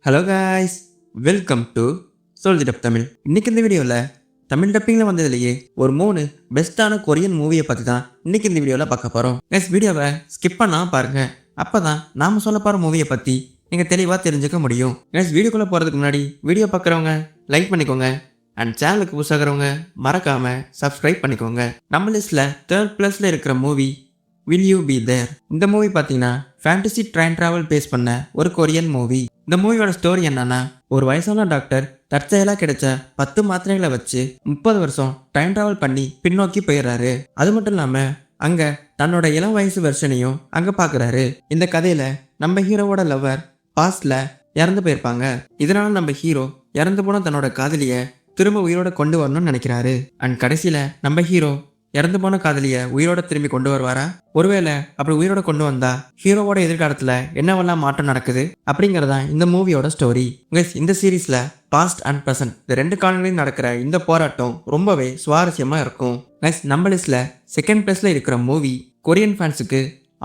Hello guys, welcome to soldier dub Tamil. இன்னைக்கு இந்த வீடியோவில் தமிழ் டப்பிங்கில் வந்ததுலேயே ஒரு 3 பெஸ்ட்டான கொரியன் மூவியை பற்றி தான் இன்னைக்கு இந்த வீடியோவில் பார்க்க போகிறோம். வீடியோவை ஸ்கிப் பண்ணாமல் பாருங்கள். அப்போ தான் நாம் சொல்ல போகிற மூவியை பற்றி நீங்கள் தெளிவாக தெரிஞ்சுக்க முடியும். வீடியோக்குள்ளே போகிறதுக்கு முன்னாடி வீடியோ பார்க்குறவங்க லைக் பண்ணிக்கோங்க. அண்ட் சேனலுக்கு புதுசாகிறவங்க மறக்காமல் சப்ஸ்கிரைப் பண்ணிக்கோங்க. நம்ம லிஸ்ட்டில் 3rd பிளேஸில் இருக்கிற movie will you be there. இந்த மூவி பார்த்தீங்கன்னா ஃபேண்டசி ட்ரெயின் ட்ராவல் பேஸ் பண்ண ஒரு கொரியன் மூவி. இந்த மூவியோட ஸ்டோரி என்னன்னா, ஒரு வயசான டாக்டர் தற்செயலாக கிடைச்ச 10 மாத்திரைகளை வச்சு 30 வருஷம் டைம் ட்ராவல் பண்ணி பின்னோக்கி போயிடுறாரு. அது மட்டும் இல்லாமல் அங்கே தன்னோட இளம் வயசு வெர்ஷனையும் அங்கே பார்க்குறாரு. இந்த கதையில் நம்ம ஹீரோவோட லவ்வர் பாஸ்ட்ல இறந்து போயிருப்பாங்க. இதனால நம்ம ஹீரோ இறந்து போன தன்னோட காதலியை திரும்ப உயிரோட கொண்டு வரணும்னு நினைக்கிறாரு. அண்ட் கடைசியில் நம்ம ஹீரோ இறந்து போன காதலியை உயிரோட திரும்பி கொண்டு வருவாரா? ஒருவேளை அப்படி உயிரோட கொண்டு வந்தா ஹீரோவோட எதிர்காலத்தில் என்னவெல்லாம் மாற்றம் நடக்குது அப்படிங்கிறதா இந்த மூவியோட ஸ்டோரி. இந்த சீரீஸ்ல பாஸ்ட் அண்ட் ப்ரெசன்ட் இந்த 2 காலங்களையும் நடக்கிற இந்த போராட்டம் ரொம்பவே சுவாரஸ்யமா இருக்கும். நம்ம லிஸ்ட்ல 2nd பிளேஸ்ல இருக்கிற மூவி கொரியன் ஃபேன்ஸுக்கு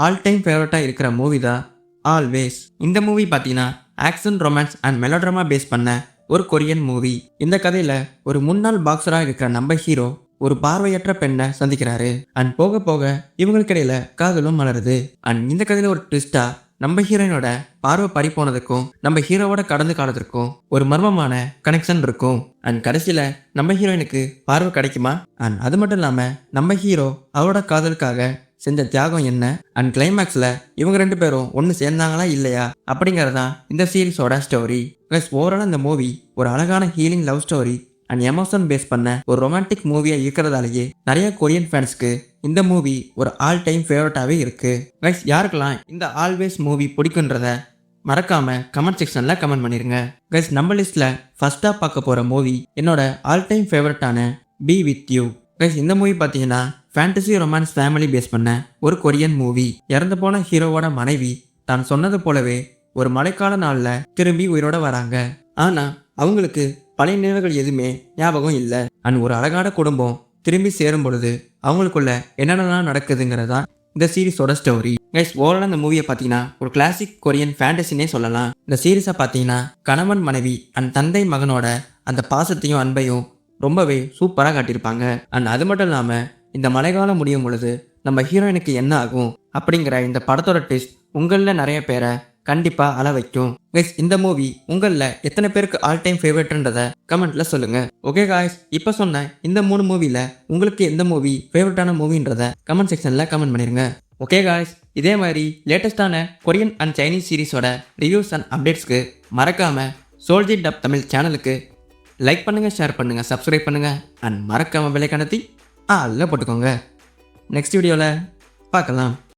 ஆல் டைம் ஃபேவரட்டா இருக்கிற மூவி தான் ஆல்வேஸ். இந்த மூவி பார்த்தீங்கன்னா action, romance and melodrama base பண்ண ஒரு கொரியன் மூவி. இந்த கதையில ஒரு முன்னாள் பாக்ஸராக இருக்கிற நம்ம ஹீரோ ஒரு பார்வையற்ற பெண்ணை சந்திக்கிறாரு. அண்ட் போக போக இவங்களுக்கு இடையில காதலும் மலருது. அண்ட் இந்த கதையில ஒரு ட்விஸ்டா நம்ம ஹீரோயினோட பார்வை பறி போனதுக்கும் நம்ம ஹீரோவோட கடந்து காலத்திற்கும் ஒரு மர்மமான கனெக்ஷன் இருக்கும். அண்ட் கடைசியில நம்ம ஹீரோயினுக்கு பார்வை கிடைக்குமா? அண்ட் அது மட்டும் இல்லாம நம்ம ஹீரோ அவரோட காதலுக்காக செஞ்ச தியாகம் என்ன? அண்ட் கிளைமேக்ஸ்ல இவங்க 2 பேரும் ஒன்று சேர்ந்தாங்களா இல்லையா அப்படிங்கறதான் இந்த சீரீஸோட ஸ்டோரி. ஓவரால் இந்த மூவி ஒரு அழகான healing love story and emotion base பண்ண ஒரு ரொமான்டிக் மூவியா இருக்கிறதாலேயே நிறைய கொரியன் ஃபேன்ஸ்க்கு இந்த மூவி ஒரு ஆல் டைம் ஃபேவரட்டாகவே இருக்கு. யாருக்கெல்லாம் இந்த ஆல்வேஸ் மூவி பிடிக்குன்றத மறக்காம கமெண்ட் செக்ஷன்ல கமெண்ட் பண்ணிருங்க. நம்ம லிஸ்ட்ல ஃபர்ஸ்டா பார்க்க போற மூவி என்னோட ஆல் டைம் ஃபேவரட்டான பி வித் யூ. இந்த மூவி பார்த்தீங்கன்னா ஃபேண்டசி ரொமான்ஸ் ஃபேமிலி பேஸ் பண்ண ஒரு கொரியன் மூவி. இறந்து போன ஹீரோவோட மனைவி தான் சொன்னது போலவே ஒரு மழைக்கால நாளில் திரும்பி உயிரோட வராங்க. ஆனா அவங்களுக்கு பழைய நினைவுகள் எதுவுமே ஞாபகம் இல்லை. அண்ட் ஒரு அழகான குடும்பம் திரும்பி சேரும் பொழுது அவங்களுக்குள்ள என்னென்னலாம் நடக்குதுங்கிறதா இந்த சீரீஸோட ஸ்டோரி. ஓவரால் இந்த மூவியை பார்த்தீங்கன்னா ஒரு கிளாசிக் கொரியன் ஃபேண்டசினே சொல்லலாம். இந்த சீரீஸை பார்த்தீங்கன்னா கணவன் மனைவி அண்ட் தந்தை மகனோட அந்த பாசத்தையும் அன்பையும் ரொம்பவே சூப்பராக காட்டியிருப்பாங்க. அண்ட் அது மட்டும் இல்லாமல் இந்த மழைக்காலம் முடியும் பொழுது நம்ம ஹீரோயினுக்கு என்ன ஆகும் அப்படிங்கிற இந்த படத்தோட ட்விஸ்ட் உங்களில் நிறைய பேரை கண்டிப்பா அழ வைக்கும். இந்த மூவி உங்களில் எத்தனை பேருக்கு ஆல் டைம் ஃபேவரட்ன்றத கமெண்ட்ல சொல்லுங்க. ஓகே காய்ஸ், இப்போ சொன்ன இந்த 3 மூவில உங்களுக்கு எந்த மூவி ஃபேவரட்டான மூவின்றத கமெண்ட் செக்ஷன்ல கமெண்ட் பண்ணிருங்க. ஓகே காய்ஸ், இதே மாதிரி லேட்டஸ்டான கொரியன் அண்ட் சைனீஸ் சீரீஸோட ரிவ்யூஸ் அண்ட் அப்டேட்ஸ்க்கு மறக்காம சோல்ஜர் டப் தமிழ் சேனலுக்கு லைக் பண்ணுங்க, ஷேர் பண்ணுங்க, சப்ஸ்கிரைப் பண்ணுங்க அண்ட் மறக்காம பெல் ஐகானை அழுத்தி போட்டுக்கோங்க. நெக்ஸ்ட் வீடியோவில் பார்க்கலாம்.